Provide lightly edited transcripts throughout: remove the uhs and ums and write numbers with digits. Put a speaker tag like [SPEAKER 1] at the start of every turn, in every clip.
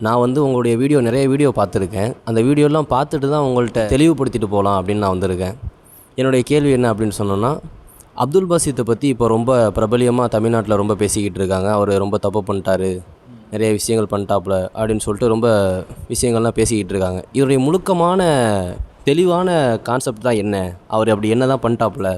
[SPEAKER 1] நான் வந்து உங்களுடைய நிறைய வீடியோ பார்த்துருக்கேன். அந்த வீடியோலாம் பார்த்துட்டு தான் உங்கள்கிட்ட தெளிவுபடுத்திட்டு போகலாம் அப்படின்னு நான் வந்திருக்கேன். என்னுடைய கேள்வி என்ன அப்படின்னு சொன்னோன்னா, அப்துல் பாசித்தை பற்றி இப்போ ரொம்ப பிரபலியமாக தமிழ்நாட்டில் ரொம்ப பேசிக்கிட்டு இருக்காங்க. அவர் ரொம்ப தப்பு பண்ணிட்டாரு, நிறைய விஷயங்கள் பண்ணிட்டாப்புல அப்படின்னு சொல்லிட்டு ரொம்ப விஷயங்கள்லாம் பேசிக்கிட்டு இருக்காங்க. இதனுடைய முழுக்கமான தெளிவான கான்செப்ட் தான் என்ன? அவர் அப்படி என்ன தான் பண்ணிட்டாப்புல?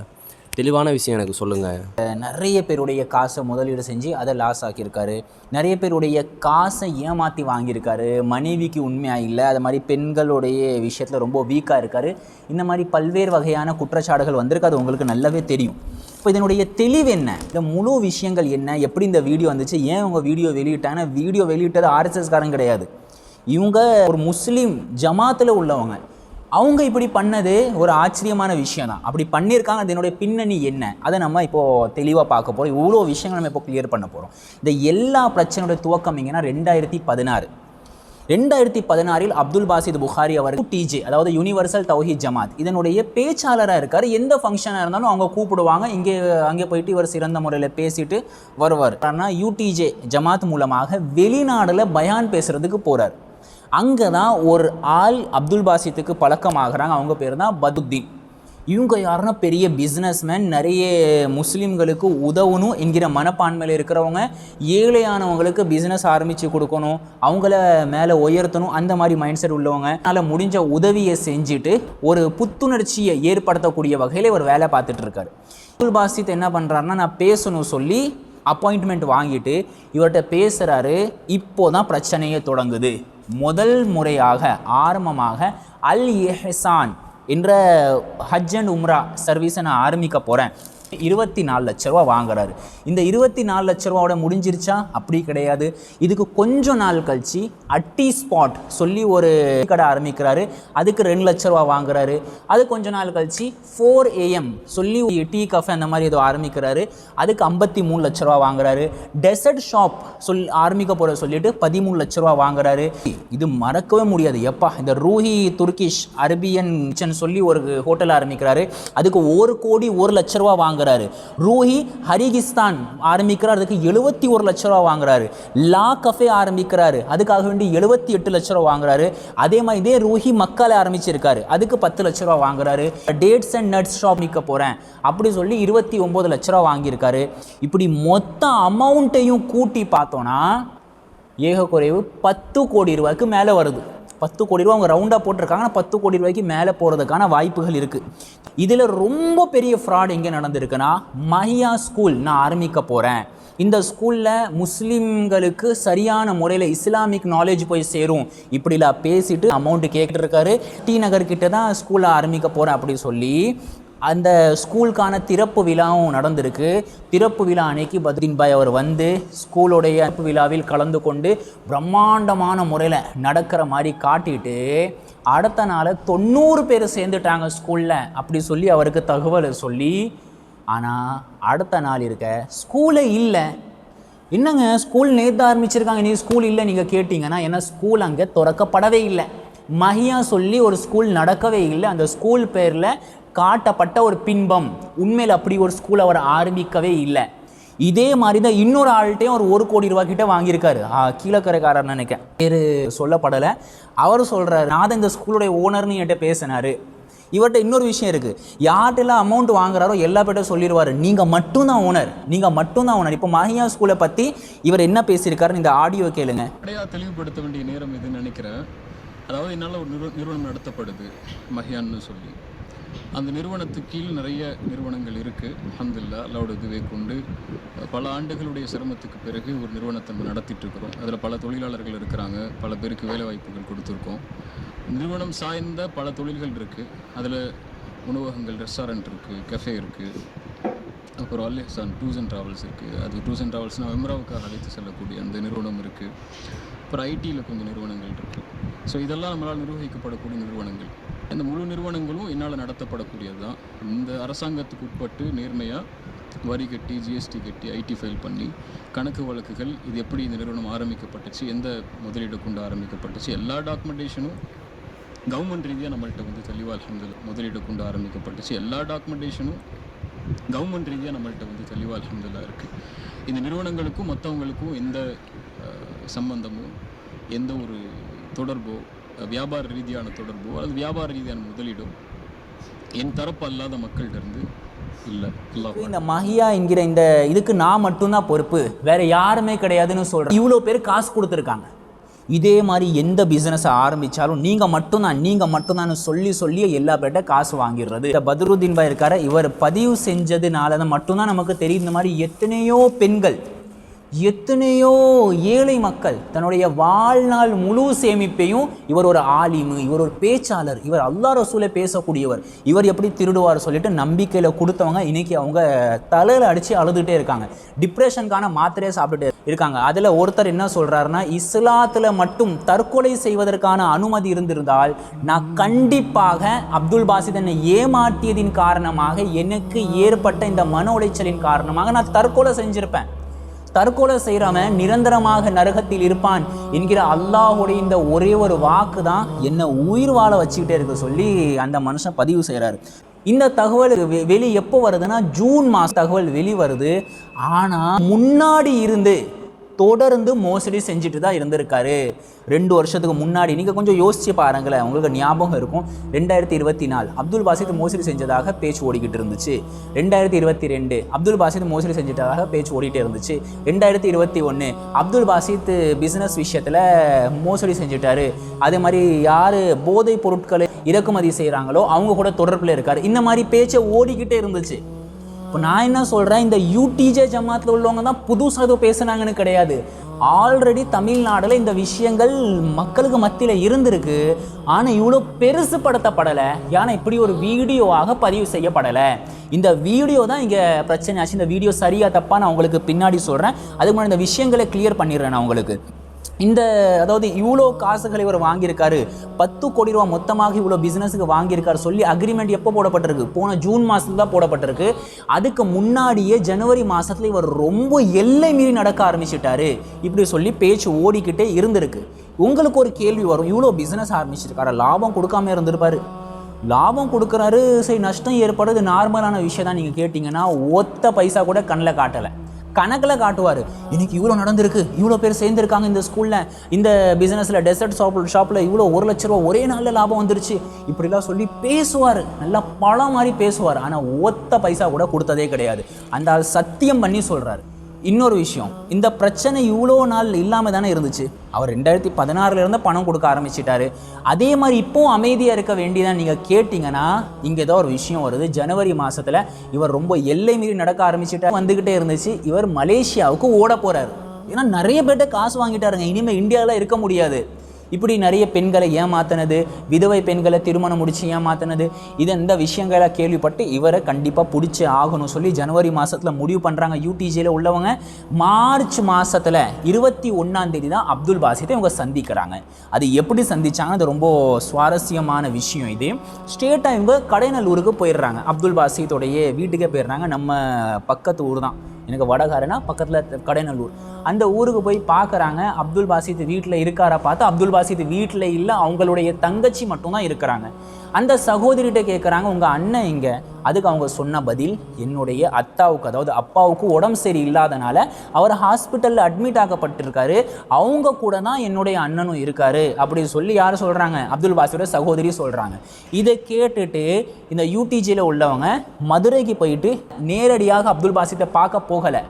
[SPEAKER 1] தெளிவான விஷயம் எனக்கு சொல்லுங்கள்.
[SPEAKER 2] நிறைய பேருடைய காசை முதலீடு செஞ்சு அதை லாஸ் ஆக்கியிருக்காரு. நிறைய பேருடைய காசை ஏமாற்றி வாங்கியிருக்காரு. மனைவிக்கு உண்மையாக இல்லை, அது மாதிரி பெண்களுடைய விஷயத்தில் ரொம்ப வீக்காக இருக்கார். இந்த மாதிரி பல்வேறு வகையான குற்றச்சாட்டுகள் வந்திருக்கு. அது உங்களுக்கு நல்லாவே தெரியும். இப்போ இதனுடைய தெளிவு என்ன, இந்த முழு விஷயங்கள் என்ன, எப்படி இந்த வீடியோ வந்துச்சு, ஏன் உங்கள் வீடியோ வெளியிட்டாங்கன்னா, வீடியோ வெளியிட்டது ஆர்எஸ்எஸ்காரன் கிடையாது. இவங்க ஒரு முஸ்லீம் ஜமாத்தில் உள்ளவங்க. அவங்க இப்படி பண்ணது ஒரு ஆச்சரியமான விஷயம் தான். அப்படி பண்ணியிருக்காங்க. அதனுடைய பின்னணி என்ன, அதை நம்ம இப்போது தெளிவாக பார்க்க போகிறோம். இவ்வளோ விஷயங்கள் நம்ம இப்போ கிளியர் பண்ண போகிறோம். இந்த எல்லா பிரச்சனையுடைய துவக்கம் எங்கன்னா 2016 அப்துல் பாசித் புகாரி அவர் UTJ, அதாவது யூனிவர்சல் தௌஹீத் ஜமாத், இதனுடைய பேச்சாளராக இருக்கார். எந்த ஃபங்க்ஷனாக இருந்தாலும் அவங்க கூப்பிடுவாங்க. அங்கே போயிட்டு இவர் சிறந்த முறையில் பேசிட்டு வருவார். ஆனால் UTJ ஜமாத் மூலமாக வெளிநாடில் பயான் பேசுகிறதுக்கு போகிறார். அங்கே தான் ஒரு ஆள் அப்துல் பாசித்துக்கு பழக்கமாகறாங்க. அவங்க பேர் தான் பதுத்தீன். இவங்க யாருன்னா பெரிய பிஸ்னஸ்மேன், நிறைய முஸ்லீம்களுக்கு உதவணும் என்கிற மனப்பான்மையில் இருக்கிறவங்க, ஏழையானவங்களுக்கு பிஸ்னஸ் ஆரம்பித்து கொடுக்கணும், அவங்கள மேலே உயர்த்தணும், அந்த மாதிரி மைண்ட் செட் உள்ளவங்க. அதனால் முடிஞ்ச உதவியை செஞ்சுட்டு ஒரு புத்துணர்ச்சியை ஏற்படுத்தக்கூடிய வகையில் ஒரு வேலை பார்த்துட்டு இருக்காரு. அப்துல் பாசித் என்ன பண்ணுறாருன்னா, நான் பேசணும் சொல்லி அப்பாயின்மெண்ட் வாங்கிட்டு இவர்கிட்ட பேசுகிறாரு. இப்போ தான் பிரச்சனையே தொடங்குது. முதல் முறையாக ஆரம்பமாக அல் இஹ்சான் என்ற ஹஜ் அண்ட் உம்ரா சர்வீஸை நான் ஆரம்பிக்க போகிறேன், 24 லட்ச ரூபா வாங்குறாரு. இந்த 24 லட்ச ரூபாவோட முடிஞ்சிருச்சா? அப்படி கிடையாது. இதுக்கு கொஞ்சம் நாள் கழிச்சு அட்டி ஸ்பாட் சொல்லி ஒரு கடை ஆரம்பிக்கிறாரு. அதுக்கு 2 லட்ச ரூபா வாங்குறாரு. அது கொஞ்ச நாள் கழிச்சு 4 AM சொல்லி டீ கஃபே அந்த மாதிரி ஏதோ ஆரம்பிக்கிறாரு. அதுக்கு 53 லட்ச ரூபா வாங்குறாரு. டெசர்ட் ஷாப் ஆரம்பிக்க போகிற சொல்லிட்டு 13 லட்ச ரூபா வாங்குறாரு. இது மறக்கவே முடியாது. எப்பா, இந்த ரூஹி துர்கிஷ் அரபியன் கிச்சன் சொல்லி ஒரு ஹோட்டல் ஆரம்பிக்கிறாரு. அதுக்கு 1 கோடி 1 லட்ச ரூபா வாங்குறாரு. ரூஹி ஹரிகிஸ்தான் ஆரம்பிக்கிறார். அதுக்கு 71 லட்ச ரூபா வாங்குறாரு. லா கஃபே ஆரம்பிக்கிறாரு. அதுக்காக வேண்டி 78 லட்ச ரூபா வாங்குறாரு. அதே மாதிரி இதே ரூஹி மக்கால ஆரம்பிச்சிருக்காரு. அதுக்கு 10 லட்ச ரூபா வாங்குறாரு. டேட்ஸ் அண்ட் நட்ஸ் ஷாப் நிற்க போகிறேன் அப்படி சொல்லி 29 லட்ச ரூபா வாங்கியிருக்காரு. இப்படி மொத்த அமௌண்ட்டையும் கூட்டி பார்த்தோன்னா ஏகக்குறைவு 10 கோடி ரூபாய்க்கு மேலே வருது. 10 கோடி ரூபா அவங்க ரவுண்டாக போட்டிருக்காங்க. 10 கோடி ரூபாய்க்கு மேலே போகிறதுக்கான வாய்ப்புகள் இருக்குது. இதில் ரொம்ப பெரிய ஃப்ராட் எங்கே நடந்திருக்குன்னா, மஹியா ஸ்கூல் நான் ஆரம்பிக்க போகிறேன், இந்த ஸ்கூலில் முஸ்லீம்களுக்கு சரியான முறையில் இஸ்லாமிக் நாலேஜ் போய் சேரும், இப்படிலாம் பேசிட்டு அமௌண்ட்டு கேட்டுருக்காரு. டி நகர் கிட்ட தான் ஸ்கூலை ஆரம்பிக்க போகிறேன் அப்படி சொல்லி அந்த ஸ்கூலுக்கான திறப்பு விழாவும் நடந்திருக்கு. திறப்பு விழா அன்னைக்கு பத்ரீன் பாய் அவர் வந்து ஸ்கூலுடைய திறப்பு விழாவில் கலந்து கொண்டு பிரம்மாண்டமான முறையில் நடக்கிற மாதிரி காட்டிட்டு அடுத்த நாள் 90 பேர் சேர்ந்துட்டாங்க ஸ்கூலில் அப்படி சொல்லி அவருக்கு தகவலை சொல்லி, ஆனால் அடுத்த நாள் இருக்க ஸ்கூலே இல்லை. என்னங்க ஸ்கூல் நேற்று ஆரம்பிச்சிருக்காங்க, நீ ஸ்கூல் இல்லை நீங்கள் கேட்டிங்கன்னா, ஏன்னா ஸ்கூல் அங்கே திறக்கப்படவே இல்லை. மஹியா சொல்லி ஒரு ஸ்கூல் நடக்கவே இல்லை. அந்த ஸ்கூல் பேரில் காட்டப்பட்ட ஒரு பின்பம், உண்மையில் அப்படி ஒரு ஸ்கூல் அவர் ஆரம்பிக்கவே இல்லை. இதே மாதிரி தான் இன்னொரு ஆள்கிட்டையும் ஒரு 1 கோடி ரூபா கிட்ட வாங்கியிருக்காரு. கீழக்கரைக்காரர் நினைக்க பேர் சொல்லப்படலை. அவர் சொல்கிறார், நான் தான் இந்த ஸ்கூலுடைய ஓனர்னு என்கிட்ட பேசினார். இவர்கிட்ட இன்னொரு விஷயம் இருக்குது, யார்கிட்டலாம் அமௌண்ட் வாங்குறாரோ எல்லா பேர்ட்டும் சொல்லிடுவார், நீங்கள் மட்டும்தான் ஓனர், நீங்கள் மட்டும்தான் ஓனர். இப்போ மஹியா ஸ்கூலை பற்றி இவர் என்ன பேசியிருக்காருன்னு இந்த ஆடியோ கேளுங்க.
[SPEAKER 3] தெளிவுபடுத்த வேண்டிய நேரம் இதுன்னு நினைக்கிறேன். அதாவது என்னால் ஒரு நிறுவனம் நடத்தப்படுது மஹியான்னு சொல்லி. அந்த நிறுவனத்துக்கு கீழ் நிறைய நிறுவனங்கள் இருக்குது. அல்ஹம்துலில்லாஹ் அல்லாஹ்வோட இதுவே கொண்டு பல ஆண்டுகளுடைய சிரமத்துக்கு பிறகு ஒரு நிறுவனத்தை நடத்திட்டு இருக்கிறோம். அதில் பல தொழிலாளர்கள் இருக்கிறாங்க, பல பேருக்கு வேலை வாய்ப்புகள் கொடுத்துருக்கோம். நிறுவனம் சார்ந்த பல தொழில்கள் இருக்குது. அதில் உணவகங்கள், ரெஸ்டாரண்ட் இருக்குது, கஃபே இருக்குது, அப்புறம் அல் இஹ்சான் டூர்ஸ் அண்ட் ட்ராவல்ஸ் இருக்குது. அது டூர்ஸ் அண்ட் ட்ராவல்ஸ்னால் வெம்ராவுக்காக அழைத்து செல்லக்கூடிய அந்த நிறுவனம் இருக்குது. அப்புறம் ஐடியில் கொஞ்சம் நிறுவனங்கள் இருக்குது. ஸோ இதெல்லாம் நம்மளால் நிர்வகிக்கப்படக்கூடிய நிறுவனங்கள். இந்த முழு நிறுவனங்களும் என்னால் நடத்தப்படக்கூடியது தான். இந்த அரசாங்கத்துக்கு உட்பட்டு நேர்மையாக வரி கட்டி, ஜிஎஸ்டி கட்டி, ஐடி ஃபைல் பண்ணி, கணக்கு வழக்குகள், இது எப்படி இந்த நிறுவனம் ஆரம்பிக்கப்பட்டுச்சு, எந்த முதலீடு கொண்டு ஆரம்பிக்கப்பட்டுச்சு, எல்லா டாக்குமெண்டேஷனும் கவர்மெண்ட் ரீதியாக நம்மள்கிட்ட வந்து தெளிவாக அல்ஹம்துலில்லாஹ் முதலீடு கொண்டு ஆரம்பிக்கப்பட்டுச்சு. எல்லா டாக்குமெண்டேஷனும் கவர்மெண்ட் ரீதியாக நம்மள்கிட்ட வந்து தெளிவாக அல்ஹம்துலில்லாஹ் இருக்குது. இந்த நிறுவனங்களுக்கும் மற்றவங்களுக்கும் எந்த சம்பந்தமும் எந்த ஒரு தொடர்போ, வியாபார ரீதியான தொடர்போ அல்லது வியாபார ரீதியான முதலீடோ என் தரப்பு அல்லாத மக்கள்கிட்டருந்து இல்லை.
[SPEAKER 2] இந்த மஹியா என்கிற இந்த இதுக்கு நான் மட்டும்தான் பொறுப்பு, வேற யாருமே கிடையாதுன்னு சொல்கிறேன். இவ்வளோ பேர் காசு கொடுத்துருக்காங்க. இதே மாதிரி எந்த பிஸ்னஸை ஆரம்பித்தாலும் நீங்கள் மட்டும்தான் சொல்லி எல்லா பேர்ட்ட காசு வாங்கிடுறது. இந்த பத்ருதீன் பாய் இருக்கார, இவர் பதிவு செஞ்சதுனால தான் மட்டும்தான் நமக்கு தெரியும். இந்த மாதிரி எத்தனையோ பெண்கள், எத்தனையோ ஏழை மக்கள் தன்னுடைய வாழ்நாள் முழு சேமிப்பையும், இவர் ஒரு ஆலிமு, இவர் ஒரு பேச்சாளர், இவர் அல்லாஹ் ரசூலை பேசக்கூடியவர், இவர் எப்படி திருடுவார் சொல்லிட்டு நம்பிக்கையில் கொடுத்தவங்க இன்னைக்கு அவங்க தலையில் அடித்து அழுதுகிட்டே இருக்காங்க. டிப்ரெஷனுக்கான மாத்திரையை சாப்பிட்டுட்டே இருக்காங்க. அதில் ஒருத்தர் என்ன சொல்கிறாருன்னா, இஸ்லாத்தில் மட்டும் தற்கொலை செய்வதற்கான அனுமதி இருந்திருந்தால் நான் கண்டிப்பாக அப்துல் பாசித் என்னை ஏமாற்றியதின் காரணமாக, எனக்கு ஏற்பட்ட இந்த மன உளைச்சலின் காரணமாக நான் தற்கொலை செஞ்சிருப்பேன். தற்கொலை செய்கிறவன் நிரந்தரமாக நரகத்தில் இருப்பான் என்கிற அல்லாஹுடைய இந்த ஒரே ஒரு வாக்கு தான் என்னை உயிர் வாழ வச்சுக்கிட்டே இருக்க சொல்லி அந்த மனுஷன் பதிவு செய்கிறாரு. இந்த தகவல் எப்போ வருதுன்னா, ஜூன் மாதம் தகவல் வருது. ஆனால் முன்னாடி இருந்து தொடர்ந்து மோசடி செஞ்சுட்டு தான் இருந்திருக்காரு. 2 வருஷத்துக்கு முன்னாடி நீங்கள் கொஞ்சம் யோசிச்சு பாருங்களேன், உங்களுக்கு ஞாபகம் இருக்கும். 2024 அப்துல் பாசித் மோசடி செஞ்சதாக பேச்சு ஓடிக்கிட்டு இருந்துச்சு. 2022 அப்துல் பாசித் மோசடி செஞ்சதாக பேச்சு ஓடிட்டே இருந்துச்சு. 2021 அப்துல் பாசித் பிஸ்னஸ் விஷயத்தில் மோசடி செஞ்சுட்டாரு. அதே மாதிரி யார் போதைப் பொருட்களை இறக்குமதி செய்கிறாங்களோ அவங்க கூட தொடர்பில் இருக்கார். இந்த மாதிரி பேச்சை ஓடிக்கிட்டே இருந்துச்சு. இப்போ நான் என்ன சொல்கிறேன், இந்த யூடிஜே ஜமாத்தில் உள்ளவங்க தான் புதுசாக ஏதோ பேசுனாங்கன்னு கிடையாது. ஆல்ரெடி தமிழ்நாட்டில் இந்த விஷயங்கள் மக்களுக்கு மத்தியில் இருந்திருக்கு. ஆனால் இவ்வளோ பெருசுப்படுத்தப்படலை. ஏன்னா இப்படி ஒரு வீடியோவாக பதிவு செய்யப்படலை. இந்த வீடியோ தான் இங்கே பிரச்சனை ஆச்சு. இந்த வீடியோ சரியாக தப்பாக நான் உங்களுக்கு பின்னாடி சொல்கிறேன். அதுக்கு முன்னாடி இந்த விஷயங்களை கிளியர் பண்ணிடுறேன் நான் உங்களுக்கு. அதாவது இவ்வளோ காசுகளை இவர் வாங்கியிருக்காரு, 10 கோடி ரூபா மொத்தமாக இவ்வளோ பிஸ்னஸுக்கு வாங்கியிருக்காரு சொல்லி அக்ரிமெண்ட் எப்போ போடப்பட்டிருக்கு? போன ஜூன் மாதத்துல தான் போடப்பட்டிருக்கு. அதுக்கு முன்னாடியே ஜனவரி மாதத்தில் இவர் ரொம்ப எல்லை மீறி நடக்க ஆரம்பிச்சிட்டாரு இப்படி சொல்லி பேச்சு ஓடிக்கிட்டே இருந்திருக்கு. உங்களுக்கு ஒரு கேள்வி வரும், இவ்வளோ பிஸ்னஸ் ஆரம்பிச்சிருக்காரு, லாபம் கொடுக்காம இருந்திருப்பாரு. லாபம் கொடுக்குறாரு, சரி நஷ்டம் ஏற்படுறது நார்மலான விஷயம் தான். நீங்கள் கேட்டிங்கன்னா ஒத்த பைசா கூட கண்ணில் காட்டலை, கணக்கில் காட்டுவார். இன்னைக்கு இவ்வளோ நடந்திருக்கு, இவ்வளோ பேர் சேர்ந்துருக்காங்க இந்த ஸ்கூலில், இந்த பிஸ்னஸில், டெசர்ட் ஷாப்பில் இவ்வளோ 1 லட்ச ரூபா ஒரே நாளில் லாபம் வந்துருச்சு, இப்படிலாம் சொல்லி பேசுவார். நல்லா பழம் மாதிரி பேசுவார். ஆனால் ஒத்த பைசா கூட கொடுத்ததே கிடையாது. அந்த ஆள் சத்தியம் பண்ணி சொல்கிறார். இன்னொரு விஷயம், இந்த பிரச்சனை இவ்வளோ நாள் இல்லாமல் தானே இருந்துச்சு. அவர் 2016 பணம் கொடுக்க ஆரம்பிச்சிட்டாரு. அதே மாதிரி இப்போவும் அமைதியாக இருக்க வேண்டியதான். நீங்கள் கேட்டிங்கன்னா இங்கே ஏதோ ஒரு விஷயம் வருது. ஜனவரி மாதத்தில் இவர் ரொம்ப எல்லை மீறி நடக்க ஆரம்பிச்சிட்டார், வந்துக்கிட்டே இருந்துச்சு. இவர் மலேசியாவுக்கு ஓட போகிறார். ஏன்னா நிறைய பேர்ட்ட காசு வாங்கிட்டாருங்க, இனிமேல் இந்தியாவில் இருக்க முடியாது. இப்படி நிறைய பெண்களை ஏமாத்தினது, விதவை பெண்களை திருமணம் முடிச்சு ஏமாத்தினது, இந்த விஷயங்களை கேள்விப்பட்டு இவரை கண்டிப்பாக பிடிச்சி ஆகணும் சொல்லி ஜனவரி மாதத்தில் முடிவு பண்ணுறாங்க யூடிஜியில் உள்ளவங்க. மார்ச் மாதத்தில் 21ஆம் தேதி தான் அப்துல் பாசித்தை இவங்க சந்திக்கிறாங்க. அது எப்படி சந்திச்சாங்க, அது ரொம்ப சுவாரஸ்யமான விஷயம். இது ஸ்ட்ரெயிட்டாக இவங்க கடைநல்லூருக்கு போயிடுறாங்க. அப்துல் பாசித்தோடைய வீட்டுக்கே போயிடுறாங்க. நம்ம பக்கத்து ஊர் தான், எனக்கு வடகாரனா பக்கத்தில் கடைநல்லூர். அந்த ஊருக்கு போய் பார்க்குறாங்க. அப்துல் பாசித் வீட்டில் இருக்காரா பார்த்து, அப்துல் பாசித் வீட்டில் இல்லை, அவங்களுடைய தங்கச்சி மட்டும்தான் இருக்கிறாங்க. அந்த சகோதரிகிட்ட கேட்குறாங்க, உங்கள் அண்ணன் எங்கே? அதுக்கு அவங்க சொன்ன பதில், என்னுடைய அத்தாவுக்கு, அதாவது அப்பாவுக்கு உடம்பு சரி இல்லாதனால அவர் ஹாஸ்பிட்டலில் அட்மிட் ஆக்கப்பட்டிருக்காரு, அவங்க கூட தான் என்னுடைய அண்ணனும் இருக்காரு அப்படின்னு சொல்லி யார் சொல்கிறாங்க? அப்துல் பாசித்தோட சகோதரி சொல்கிறாங்க. இதை கேட்டுட்டு இந்த யூடிஜியில் உள்ளவங்க மதுரைக்கு போயிட்டு நேரடியாக அப்துல் பாசித்தை பார்க்க போகலை.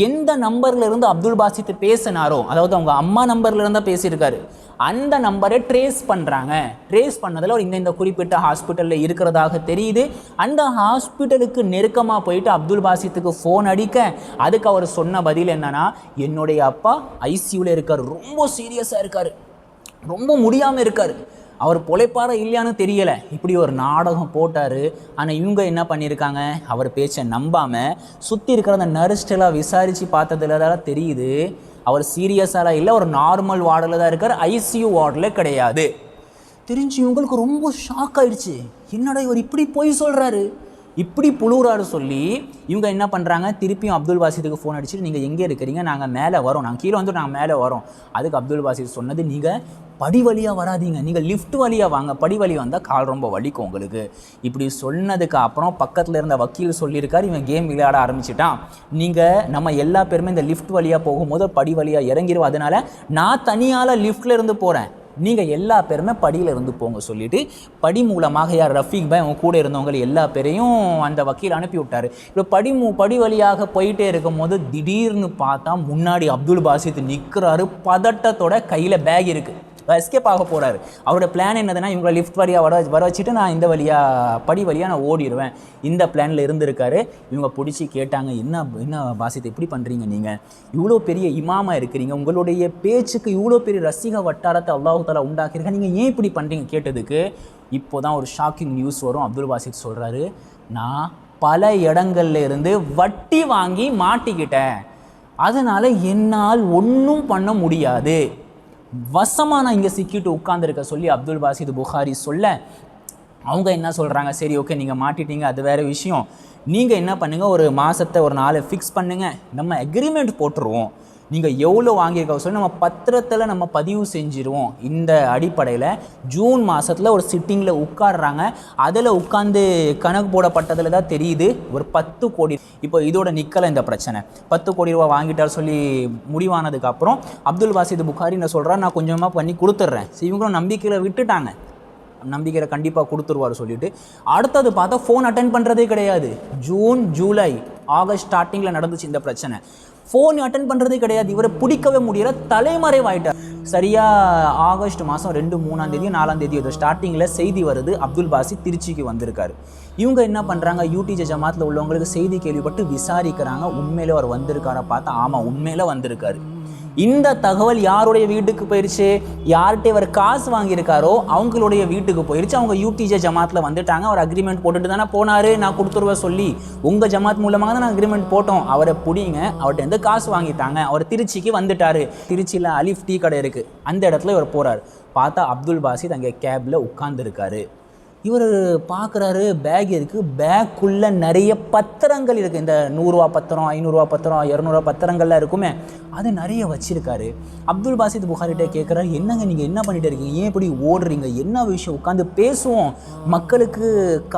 [SPEAKER 2] எந்த நம்பர்ல இருந்து அப்துல் பாசித் பேசினாரோ, அதாவது அவங்க அம்மா நம்பர்ல இருந்தா பேசியிருக்காரு, அந்த நம்பரை ட்ரேஸ் பண்ணுறாங்க. ட்ரேஸ் பண்ணதில் ஒரு இந்த குறிப்பிட்ட ஹாஸ்பிட்டலில் இருக்கிறதாக தெரியுது. அந்த ஹாஸ்பிட்டலுக்கு நெருக்கமாக போயிட்டு அப்துல் பாசித்துக்கு ஃபோன் அடிக்க, அதுக்கு அவர் சொன்ன பதில் என்னன்னா, என்னுடைய அப்பா ஐசியூவில் இருக்கார், ரொம்ப சீரியஸாக இருக்கார், ரொம்ப முடியாமல் இருக்கார், அவர் பொழைப்பார இல்லையான்னு தெரியலை. இப்படி ஒரு நாடகம் போட்டார். ஆனால் இவங்க என்ன பண்ணியிருக்காங்க, அவர் பேச்சை நம்பாமல் சுற்றி இருக்கிற அந்த நர்ஸ்டெல்லாம் விசாரித்து பார்த்ததுல தான் தெரியுது அவர் சீரியஸாலாம் இல்லை, ஒரு நார்மல் வார்டில் தான் இருக்கார், ஐசியூ வார்டில் கிடையாது. தெரிஞ்சு இவங்களுக்கு ரொம்ப ஷாக் ஆயிடுச்சு. என்னடா இவர் இப்படி போய் சொல்கிறாரு, இப்படி புழுறாரு சொல்லி இவங்க என்ன பண்ணுறாங்க, திருப்பியும் அப்துல் பாசித்துக்கு ஃபோன் அடிச்சுட்டு நீங்கள் எங்கே இருக்கிறீங்க, நாங்கள் மேலே வரோம், நாங்கள் கீழே வந்து நாங்கள் மேலே வரோம். அதுக்கு அப்துல் பாசித் சொன்னது, நீங்கள் படி வழியாக வராதீங்க, நீங்கள் லிஃப்ட் வழியாக வாங்க, படி வழி வந்தால் கால் ரொம்ப வலிக்கும் உங்களுக்கு. இப்படி சொன்னதுக்கு அப்புறம் பக்கத்தில் இருந்த வக்கீல் சொல்லியிருக்காரு, இவன் கேம் விளையாட ஆரம்பிச்சிட்டான், நீங்கள் நம்ம எல்லா பேருமே இந்த லிஃப்ட் வழியாக போகும்போது படி வழியாக இறங்கிடுவோம், அதனால் நான் தனியால் லிஃப்டில் இருந்து போகிறேன், நீங்கள் எல்லா பேருமே படியில் இருந்து போங்க சொல்லிவிட்டு படி மூலமாக யார் ரஃபீக் பாய் அவங்க கூட இருந்தவங்க எல்லா பேரையும் அந்த வக்கீல் அனுப்பி விட்டார். இப்போ படி வழியாக போயிட்டே இருக்கும் போது திடீர்னு பார்த்தா முன்னாடி அப்துல் பாசித் நிற்கிறாரு, பதட்டத்தோட கையில் பேக் இருக்குது, எஸ்கேப் ஆக போகிறாரு. அவரோட பிளான் என்னதுன்னா, இவங்களை லிஃப்ட் வழியாக வர வச்சுட்டு நான் இந்த வழியாக படி வழியாக நான் ஓடிடுவேன், இந்த பிளானில் இருந்திருக்காரு. இவங்க பிடிச்சி கேட்டாங்க, என்ன பாசித் எப்படி பண்ணுறீங்க, நீங்கள் இவ்வளோ பெரிய இமாமாக இருக்கிறீங்க, உங்களுடைய பேச்சுக்கு இவ்வளோ பெரிய ரசிக வட்டாரத்தை அல்லாஹ் தஆலா உண்டாக்கியிருக்க, நீங்கள் ஏன் இப்படி பண்ணுறீங்க கேட்டதுக்கு இப்போ தான் ஒரு ஷாக்கிங் நியூஸ் வரும். அப்துல் பாசித் சொல்கிறாரு, நான் பல இடங்கள்ல இருந்து வட்டி வாங்கி மாட்டிக்கிட்டேன், அதனால் என்னால் ஒன்றும் பண்ண முடியாது, வசமாக நான் இங்கே சிக்கிட்டு உட்காந்துருக்க சொல்லி அப்துல் பாசித் புகாரி சொல்ல, அவங்க என்ன சொல்கிறாங்க, சரி ஓகே நீங்கள் மாட்டிட்டீங்க, அது வேறு விஷயம், நீங்கள் என்ன பண்ணுங்கள், ஒரு மாதத்தை ஒரு நாளை ஃபிக்ஸ் பண்ணுங்கள், நம்ம அக்ரிமெண்ட் போட்டுருவோம், நீங்கள் எவ்வளோ வாங்கியிருக்க சொல்லி நம்ம பத்திரத்தில் நம்ம பதிவு செஞ்சுருவோம். இந்த அடிப்படையில் ஜூன் மாதத்தில் ஒரு சிட்டிங்கில் உட்காடுறாங்க. அதில் உட்காந்து கணக்கு போடப்பட்டதில் தான் தெரியுது ஒரு 10 கோடி. இப்போ இதோட நிற்கலை இந்த பிரச்சனை, 10 கோடி ரூபா வாங்கிட்டார் சொல்லி முடிவானதுக்கப்புறம் அப்துல் பாசித் புகாரி என்ன சொல்கிறார், நான் கொஞ்சமாக பண்ணி கொடுத்துட்றேன். இவங்களும் நம்பிக்கையில் விட்டுட்டாங்க, நம்பிக்கையில் கண்டிப்பாக கொடுத்துருவார் சொல்லிட்டு அடுத்தது பார்த்தா ஃபோன் அட்டென்ட் பண்ணுறதே கிடையாது. ஜூன் ஜூலை ஆகஸ்ட் ஸ்டார்டிங்கில் நடந்துச்சு இந்த பிரச்சனை, ஃபோன் அட்டென்ட் பண்ணுறதே கிடையாது. இவரை பிடிக்கவே முடியல, தலைமறைவாயிட்டார். சரியாக ஆகஸ்ட் மாதம் 2, 3ஆம் தேதி 4ஆம் தேதி ஸ்டார்டிங்கில் செய்தி வருது, அப்துல் பாசித் திருச்சிக்கு வந்திருக்காரு. இவங்க என்ன பண்ணுறாங்க, யூடிஜே ஜமாத்தில் உள்ளவங்களுக்கு செய்தி கேள்விப்பட்டு விசாரிக்கிறாங்க, உண்மையிலே அவர் வந்திருக்காரா பார்த்தா ஆமாம் உண்மையில வந்திருக்காரு. இந்த தகவல் யாருடைய வீட்டுக்கு போயிடுச்சு, யார்கிட்ட இவர் காசு வாங்கியிருக்காரோ அவங்களுடைய வீட்டுக்கு போயிடுச்சு. அவங்க யூடிஜே ஜமாத்தில் வந்துட்டாங்க, அவர் அக்ரிமெண்ட் போட்டுட்டு தானே போனார், நான் கொடுத்துருவேன் சொல்லி உங்கள் ஜமாத் மூலமாக தான் நான் அக்ரிமெண்ட் போட்டோம், அவரை பிடிங்க, அவர்கிட்ட இருந்து காசு வாங்கிட்டாங்க, அவர் திருச்சிக்கு வந்துட்டார். திருச்சியில் அலிஃப் டீ கடை இருக்குது, அந்த இடத்துல இவர் போகிறார். பார்த்தா அப்துல் பாசித் அங்கே கேபில் உட்கார்ந்துருக்காரு. இவர் பார்க்குறாரு, பேக் இருக்குது, பேக்குள்ளே நிறைய பத்திரங்கள் இருக்குது, இந்த 100 ரூபா பத்திரம், 500 ரூபா பத்திரம், 200 ரூபா பத்திரங்கள்லாம் இருக்குமே, அது நிறைய வச்சுருக்காரு. அப்துல் பாசித் புகாரிகிட்ட கேட்குறாரு, என்னங்க நீங்கள் என்ன பண்ணிகிட்டு இருக்கீங்க, ஏன் இப்படி ஓடுறீங்க, என்ன விஷயம், உட்காந்து பேசுவோம், மக்களுக்கு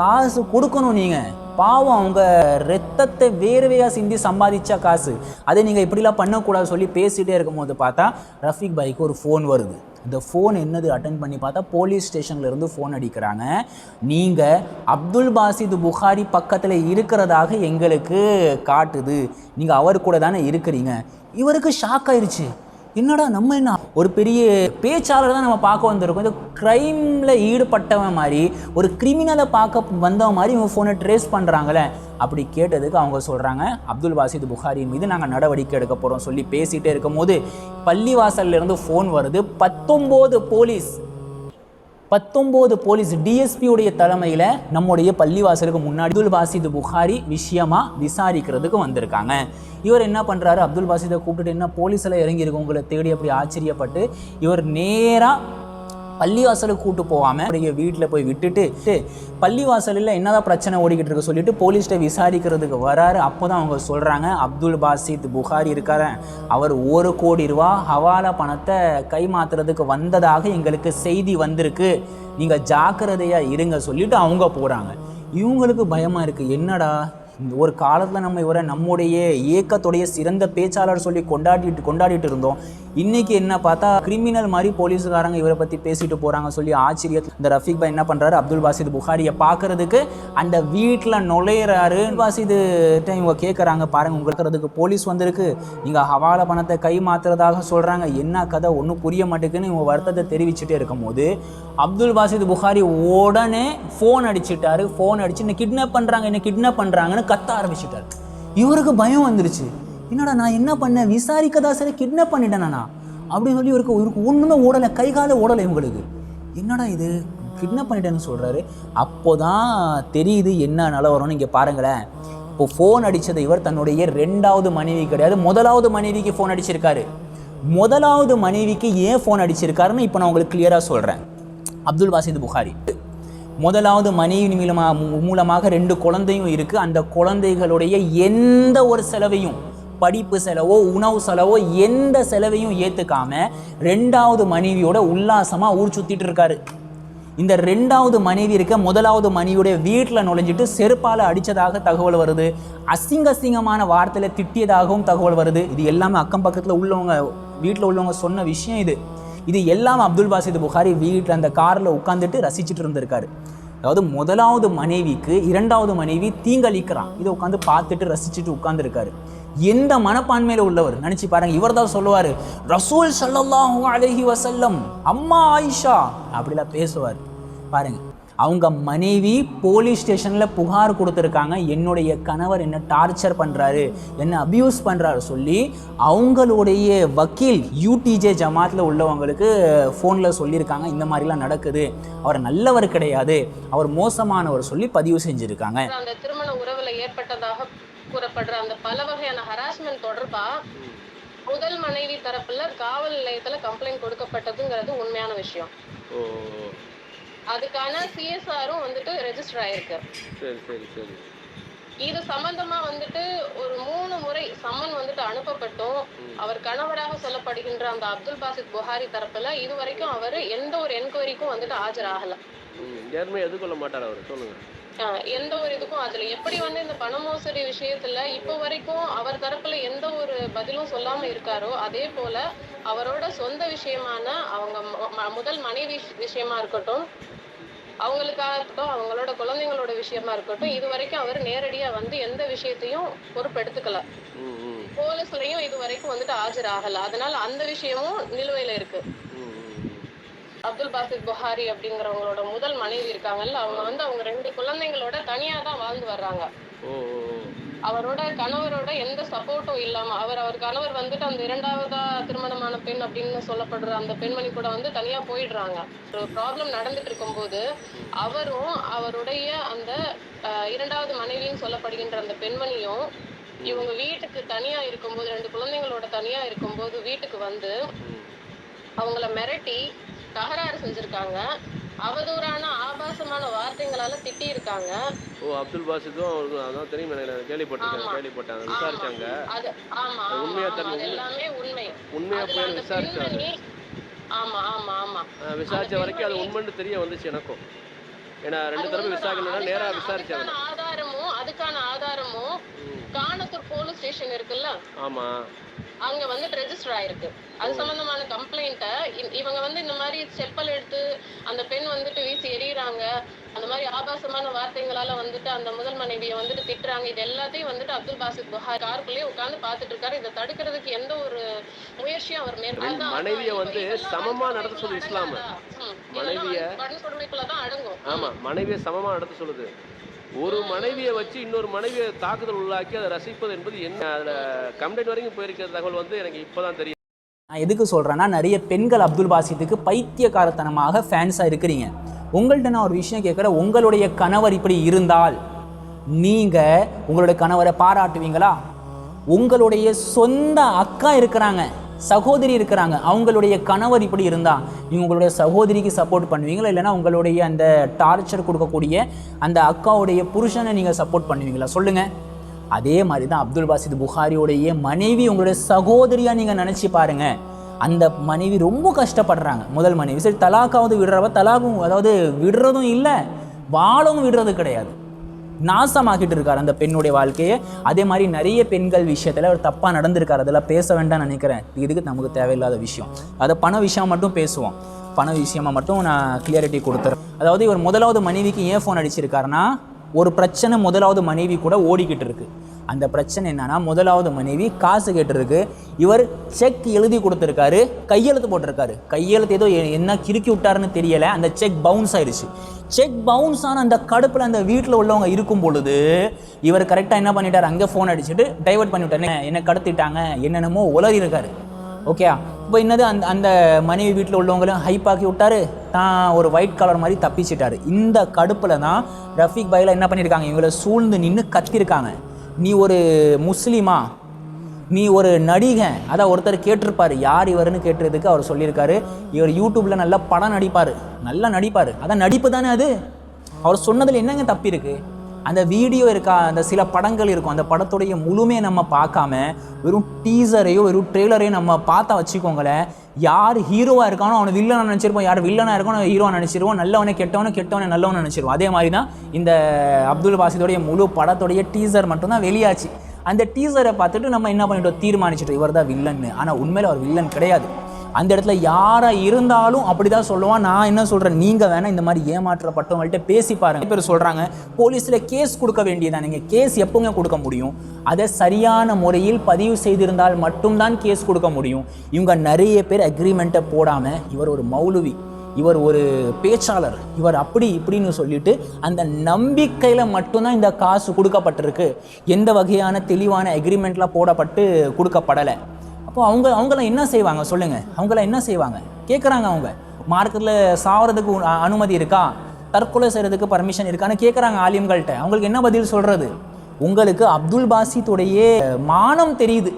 [SPEAKER 2] காசு கொடுக்கணும், நீங்கள் பாவம் அவங்க ரத்தத்தை வேர்வையாக சிந்தி சம்பாதிச்சா காசு, அதை நீங்கள் இப்படிலாம் பண்ணக்கூடாது சொல்லி பேசிகிட்டே இருக்கும்போது பார்த்தா ரஃபீக் பாய்க்கு ஒரு ஃபோன் வருது. இந்த ஃபோன் என்னது அட்டன் பண்ணி பார்த்தா போலீஸ் ஸ்டேஷன்லேருந்து ஃபோன் அடிக்கிறாங்க, நீங்கள் அப்துல் பாசித் புகாரி பக்கத்தில் இருக்கிறதாக எங்களுக்கு காட்டுது, நீங்கள் அவர் கூட தானே இருக்கிறீங்க. இவருக்கு ஷாக் ஆயிடுச்சு, என்னடா நம்ம என்ன ஒரு பெரிய பேச்சாளர் தான் நம்ம பார்க்க வந்திருக்கோம், இந்த க்ரைமில் ஈடுபட்டவன் மாதிரி ஒரு கிரிமினலை பார்க்க வந்தவன் மாதிரி இவங்க ஃபோனை ட்ரேஸ் பண்ணுறாங்களே. அப்படி கேட்டதுக்கு அவங்க சொல்கிறாங்க, அப்துல் பாசித் புகாரின் மீது நாங்கள் நடவடிக்கை எடுக்க போகிறோம் சொல்லி பேசிகிட்டே இருக்கும் போது பள்ளிவாசல்லேருந்து ஃபோன் வருது. 19 போலீஸ் டிஎஸ்பியுடைய தலைமையில் நம்முடைய பள்ளிவாசலுக்கு முன்னாடி அப்துல் பாசித் புகாரி விஷயமாக விசாரிக்கிறதுக்கு வந்திருக்காங்க. இவர் என்ன பண்ணுறாரு, அப்துல் பாசித்தை கூப்பிட்டுட்டு என்ன போலீஸில் இறங்கியிருக்கு உங்களை தேடி அப்படி ஆச்சரியப்பட்டு இவர் நேராக பள்ளிவாசலுக்கு கூட்டு போகாமல் அவருடைய வீட்டில் போய் விட்டுட்டு பள்ளிவாசலில் என்னதான் பிரச்சனை ஓடிக்கிட்டு இருக்க சொல்லிட்டு போலீஸ்கிட்ட விசாரிக்கிறதுக்கு வராரு. அப்போ தான் அவங்க சொல்கிறாங்க, அப்துல் பாசித் புகாரி இருக்காரு, அவர் 1 கோடி ரூபா ஹவாலா பணத்தை கைமாத்துறதுக்கு வந்ததாக எங்களுக்கு செய்தி வந்திருக்கு, நீங்கள் ஜாக்கிரதையாக இருங்க சொல்லிட்டு அவங்க போகிறாங்க. இவங்களுக்கு பயமாக இருக்குது, என்னடா ஒரு காலத்தில் நம்ம இவரை நம்முடைய இயக்கத்துடைய சிறந்த பேச்சாளர் சொல்லி கொண்டாடிட்டு இருந்தோம், இன்றைக்கி என்ன பார்த்தா கிரிமினல் மாதிரி போலீஸுக்காரங்க இவரை பற்றி பேசிட்டு போகிறாங்க சொல்லி ஆச்சரியத்தில் இந்த ரஃபீக் பாய் என்ன பண்ணுறாரு, அப்துல் பாசித் புகாரியை பார்க்குறதுக்கு அந்த வீட்டில் நுழையிறாரு. பாசித்கிட்ட இவங்க கேட்குறாங்க, பாருங்கள் உங்களுக்கு போலீஸ் வந்திருக்கு, நீங்கள் ஹவாலா பணத்தை கை மாற்றுறதாக சொல்கிறாங்க, என்ன கதை ஒன்றும் புரிய மாட்டேங்குன்னு இவங்க வருத்தத்தை தெரிவிச்சுட்டே இருக்கும் போது அப்துல் பாசித் புகாரி உடனே ஃபோன் அடிச்சுட்டாரு. ஃபோன் அடிச்சு என்ன கிட்னாப் பண்ணுறாங்கன்னு கத்த ஆரம்பிச்சுட்டார். இவருக்கு பயம் வந்துருச்சு, என்னடா நான் என்ன பண்ணேன், விசாரிக்கதா சரி கிட்னாப் பண்ணிட்டேனா அப்படின்னு சொல்லி இவருக்கு ஒன்றுமே ஓடலை, கை கால ஓடலை. இவங்களுக்கு என்னடா இது கிட்னாப் பண்ணிட்டேன்னு சொல்கிறாரு. அப்போ தான் தெரியுது என்ன நிலவரம்னு. இங்கே பாருங்களேன், இப்போ ஃபோன் அடித்தது இவர் தன்னுடைய 2வது மனைவி கிடையாது, 1வது மனைவிக்கு ஃபோன் அடிச்சிருக்காரு. 1வது மனைவிக்கு ஏன் ஃபோன் அடிச்சிருக்காருன்னு இப்போ நான் உங்களுக்கு கிளியராக சொல்கிறேன். அப்துல் பாசித் புகாரி முதலாவது மனைவி மூலமாக 2 குழந்தையும் இருக்குது. அந்த குழந்தைகளுடைய எந்த ஒரு செலவையும், படிப்பு செலவோ உணவு செலவோ எந்த செலவையும் ஏற்றுக்காம 2வது மனைவியோட உல்லாசமாக ஊர் சுற்றிட்டு இருக்காரு. இந்த 2வது மனைவி இருக்க முதலாவது மனைவியுடைய வீட்டில் நுழைஞ்சிட்டு செருப்பால் அடித்ததாக தகவல் வருது. அசிங்கமான வார்த்தையில் திட்டியதாகவும் தகவல் வருது. இது எல்லாமே அக்கம் பக்கத்தில் உள்ளவங்க, வீட்டில் உள்ளவங்க சொன்ன விஷயம். இது எல்லாம் அப்துல் பாசித் புகாரி வீட்டில் அந்த காரில் உட்காந்துட்டு ரசிச்சுட்டு இருந்திருக்காரு. அதாவது முதலாவது மனைவிக்கு 2வது மனைவி தீங்களிக்கிறான், இதை உட்காந்து பார்த்துட்டு ரசிச்சுட்டு உட்காந்துருக்காரு. எந்த மனப்பான்மையில் உள்ளவர் நினச்சி பாருங்க. இவர் தான் சொல்லுவார், ரசூல் ஸல்லல்லாஹு அலைஹி வஸல்லம் அம்மா ஆயிஷா அப்படிலாம் பேசுவார். பாருங்க, அவங்க மனைவி போலீஸ் ஸ்டேஷனில் புகார் கொடுத்துருக்காங்க, என்னுடைய கணவர் என்ன டார்ச்சர் பண்ணுறாரு, என்ன அபியூஸ் பண்ணுறாரு சொல்லி அவங்களுடைய வக்கீல் யூடிஜே ஜமாத்தில் உள்ளவங்களுக்கு ஃபோனில் சொல்லியிருக்காங்க, இந்த மாதிரிலாம் நடக்குது, அவர் நல்லவர் கிடையாது, அவர் மோசமானவர் சொல்லி பதிவு செஞ்சுருக்காங்க.
[SPEAKER 4] அந்த திருமண உறவில் ஏற்பட்டதாக கூறப்படுற அந்த பல வகையான ஹராஸ்மெண்ட் தொடர்பா முதல் மனைவி தரப்புல காவல் நிலையத்தில் கம்ப்ளைண்ட் கொடுக்கப்பட்டதுங்கிறது உண்மையான விஷயம். அதுக்கான சிஎஸ்ஆரும் வந்துட்டு ரெஜிஸ்டர் ஆயிருக்கு. இது சம்பந்தமா வந்துட்டு ஒரு 3 முறை சம்மன் வந்துட்டு அனுப்பப்பட்டும் அவர் கணவராக சொல்லப்படுகின்ற அந்த அப்துல் பாசித் புகாரி தரப்புல இது வரைக்கும் அவர் எந்த ஒரு என்கொயரிக்கும் வந்துட்டு ஆஜராகல.
[SPEAKER 5] எதுக்கொள்ள மாட்டார் அவர், சொல்லுங்க.
[SPEAKER 4] எந்த ஒரு இதுக்கும் அதுல எப்படி வந்து இந்த பண மோசடி விஷயத்துல இப்போ வரைக்கும் அவர் தரப்புல எந்த ஒரு பதிலும் சொல்லாம இருக்காரோ, அதே போல அவரோட சொந்த விஷயமான அவங்க முதல் மனைவி விஷயமா இருக்கட்டும், அவங்களுக்காக இருக்கட்டும், அவங்களோட குழந்தைங்களோட விஷயமா இருக்கட்டும், இது வரைக்கும் அவர் நேரடியா வந்து எந்த விஷயத்தையும் பொறுப்பெடுத்துக்கல. போலீஸ்லயும் இது வரைக்கும் வந்துட்டு ஆஜராகல. அதனால அந்த விஷயமும் நிலுவையில இருக்கு. அப்துல் பாசித் புகாரி அப்படிங்கிறவங்களோட முதல் மனைவி இருக்காங்கல்ல, அவங்க வந்து அவங்க 2 குழந்தைங்களோட தனியா தான் வாழ்ந்து வர்றாங்க. அவரோட கணவரோட எந்த சப்போர்ட்டும் இல்லாம அவர் கணவர் வந்துட்டு அந்த 2வதா திருமணமான பெண் அப்படின்னு சொல்லப்படுற அந்த பெண்மணி கூட வந்து தனியா போயிடுறாங்க. ஒரு ப்ராப்ளம் நடந்துட்டு இருக்கும்போது அவரும் அவருடைய அந்த 2வது மனைவின்னு சொல்லப்படுகின்ற அந்த பெண்மணியும் இவங்க வீட்டுக்கு தனியா இருக்கும்போது 2 குழந்தைங்களோட தனியா இருக்கும்போது வீட்டுக்கு வந்து அவங்கள மிரட்டி தகராறு செஞ்சிருக்காங்க. அவதூறான ஆபாசமான வார்த்தைகளால திட்டி இருக்காங்க.
[SPEAKER 5] அப்துல் பாசித்தும் அதான் தெரியும், கேள்விப்பட்டாங்க, விசாரிச்சாங்க.
[SPEAKER 4] அது ஆமா, எல்லாமே உண்மையா போய் விசாரிச்சாங்க. ஆமா ஆமா ஆமா
[SPEAKER 5] விசாரிச்ச வரைக்கும் அது உண்மைன்னு தெரிய வந்துச்சு எனக்கும். ஏன்னா 2 தடவை விசாரிக்கல, நேரா விசாரிச்சாங்க.
[SPEAKER 4] அதுக்கான ஆதாரமும் கானத்தூர் போலீஸ் ஸ்டேஷன் இருக்குல்ல,
[SPEAKER 5] ஆமா,
[SPEAKER 4] அங்க வந்து ரெஜிஸ்டர் ஆயிருக்கு. அது சம்பந்தமான கம்ப்ளைண்ட்டை இவங்க வந்து இந்த மாதிரி செப்பல் எடுத்து அந்த பெண் வந்துட்டு வீசி எறிகிறாங்க, அந்த மாதிரி ஆபாசமான வார்த்தைகளால வந்துட்டு அந்த முதல் மனைவியை வந்துட்டு திட்டுறாங்க. இது எல்லாத்தையும் வந்துட்டு அப்துல் பாசித் புகாரி காருக்குள்ளேயே உட்கார்ந்து பார்த்துட்டு இருக்காரு. இதை தடுக்கிறதுக்கு எந்த ஒரு முயற்சியும் அவர் மேற்கொள்ள.
[SPEAKER 5] மனைவியை வந்து சமமா நடத்த சொல்லுது இஸ்லாம். மனைவியை
[SPEAKER 4] வன்கொடுமைக்குள்ளதான் அடங்கும்.
[SPEAKER 5] ஆமா, மனைவியை சமமா நடத்த சொல்லுது. ஒரு மனைவியை வச்சு இன்னொரு மனைவியை தாக்குதல் உள்ளாக்கி அதை ரசிப்பது என்பது என்ன, அதில் கம்ப்ளைண்ட் வரைக்கும் போயிருக்கிற தகவல் வந்து எனக்கு இப்போதான் தெரியும்.
[SPEAKER 2] நான் எதுக்கு சொல்கிறேன்னா, நிறைய பெண்கள் அப்துல் பாசித்துக்கு பைத்தியக்காரத்தனமாக ஃபேன்ஸாக இருக்கிறீங்க. உங்கள்கிட்ட நான் ஒரு விஷயம் கேட்குறேன், உங்களுடைய கணவர் இப்படி இருந்தால் நீங்கள் உங்களுடைய கணவரை பாராட்டுவீங்களா? உங்களுடைய சொந்த அக்கா இருக்கிறாங்க, சகோதரி இருக்கிறாங்க, அவங்களுடைய கணவர் இப்படி இருந்தால் நீங்கள் உங்களுடைய சகோதரிக்கு சப்போர்ட் பண்ணுவீங்களா? இல்லைனா உங்களுடைய அந்த டார்ச்சர் கொடுக்கக்கூடிய அந்த அக்காவுடைய புருஷனை நீங்கள் சப்போர்ட் பண்ணுவீங்களா? சொல்லுங்கள். அதே மாதிரி தான் அப்துல் பாசித் புகாரியோடைய மனைவி உங்களுடைய சகோதரியாக நீங்கள் நினச்சி பாருங்கள். அந்த மனைவி ரொம்ப கஷ்டப்படுறாங்க, முதல் மனைவி. சரி, தலாக்காவது விடுறவ தலாக்கும், அதாவது விடுறதும் இல்லை, வாழவும் விடுறது கிடையாது, நாசமாக்கிட்டு இருக்கார் அந்த பெண்ணுடைய வாழ்க்கையை. அதே மாதிரி நிறைய பெண்கள் விஷயத்தில் அவர் தப்பாக நடந்திருக்கார், அதெல்லாம் பேச வேண்டாம்னு நினைக்கிறேன். இதுக்கு நமக்கு தேவையில்லாத விஷயம். அதை பண விஷயம் மட்டும் பேசுவோம், பண விஷயமா மட்டும் நான் கிளியரிட்டி கொடுத்துறேன். அதாவது இவர் முதலாவது மனைவிக்கு ஏன் ஃபோன் அடிச்சிருக்காருன்னா, ஒரு பிரச்சனை முதலாவது மனைவி கூட ஓடிக்கிட்டு இருக்கு. அந்த பிரச்சனை என்னன்னா, முதலாவது மனைவி காசு கேட்டிருக்கு, இவர் செக் எழுதி கொடுத்துருக்காரு, கையெழுத்து போட்டிருக்காரு. கையெழுத்து ஏதோ என்ன கிறுக்கி விட்டாருன்னு தெரியலை, அந்த செக் பவுன்ஸ் ஆயிடுச்சு. செக் பவுன்ஸ் ஆன அந்த கடுப்பில் அந்த வீட்டில் உள்ளவங்க இருக்கும் பொழுது இவர் கரெக்டாக என்ன பண்ணிட்டார், அங்கே ஃபோன் அடிச்சுட்டு டைவர்ட் பண்ணிவிட்டாரு, என்ன கடத்திட்டாங்க, என்னென்னமோ உளறி இருக்காரு. ஓகே, இப்போ என்னது அந்த மனைவி வீட்டில் உள்ளவங்களும் ஹைப்பாக்கி விட்டாரு, தான் ஒரு ஒயிட் கலர் மாதிரி தப்பிச்சிட்டாரு. இந்த கடுப்பில் தான் ரஃபீக் பையில் என்ன பண்ணியிருக்காங்க, இவங்களை சூழ்ந்து நின்று கத்திருக்காங்க, நீ ஒரு முஸ்லீமா, நீ ஒரு நடிகை. அதான் ஒருத்தர் கேட்டிருப்பார், யார் இவருன்னு கேட்டதுக்கு அவர் சொல்லியிருக்காரு, இவர் யூடியூப்பில் நல்லா படம் நடிப்பார், நல்லா நடிப்பார். அதான் நடிப்பு தானே அது. அவர் சொன்னதில் என்னங்க தப்பு இருக்குது? அந்த வீடியோ இருக்கா, அந்த சில படங்கள் இருக்கும், அந்த படத்துடைய முழுமையை நம்ம பார்க்காம வெறும் டீசரையோ வெறும் ட்ரெய்லரையோ நம்ம பார்த்தா வச்சுக்கோங்களேன், யார் ஹீரோவாக இருக்கானோ அவனை வில்லனை நினச்சிருப்போம், யார் வில்லனாக இருக்கானோ ஹீரோவை நினச்சிருவோம், நல்லவனை கெட்டவனை நல்லவனை நினச்சிருவோம். அதே மாதிரி தான் இந்த அப்துல் பாசிதோடைய முழு படத்துடைய டீசர் மட்டும்தான் வெளியாச்சு. அந்த டீசரை பார்த்துட்டு நம்ம என்ன பண்ணிட்டோம், தீர்மானிச்சிட்டோம் இவர் தான் வில்லன்னு. ஆனால் உண்மையில் அவர் வில்லன் கிடையாது. அந்த இடத்துல யாராக இருந்தாலும் அப்படி தான் சொல்லுவான். நான் என்ன சொல்கிறேன், நீங்கள் வேணால் இந்த மாதிரி ஏமாற்றப்பட்டவங்கள்ட்ட பேசி பாருங்கள். பேர் சொல்கிறாங்க போலீஸில் கேஸ் கொடுக்க வேண்டியதான். நீங்கள் கேஸ் எப்போங்க கொடுக்க முடியும்? அதை சரியான முறையில் பதிவு செய்திருந்தால் மட்டும்தான் கேஸ் கொடுக்க முடியும். இவங்க நிறைய பேர் அக்ரிமெண்ட்டை போடாமல், இவர் ஒரு மௌலவி, இவர் ஒரு பேச்சாளர், இவர் அப்படி இப்படின்னு சொல்லிட்டு அந்த நம்பிக்கையில் மட்டும்தான் இந்த காசு கொடுக்கப்பட்டிருக்கு. எந்த வகையான தெளிவான அக்ரிமெண்ட்லாம் போடப்பட்டு கொடுக்கப்படலை. அப்போ அவங்களாம் என்ன செய்வாங்க சொல்லுங்கள்? அவங்களாம் என்ன செய்வாங்க கேட்குறாங்க. அவங்க மார்க்கெட்டில் சாவறதுக்கு அனுமதி இருக்கா, தற்கொலை செய்கிறதுக்கு பர்மிஷன் இருக்கான்னு கேட்குறாங்க ஆலிம்கள்கிட்ட. அவங்களுக்கு என்ன பதில் சொல்கிறது? உங்களுக்கு அப்துல் பாசித்துடைய மானம் தெரியுது,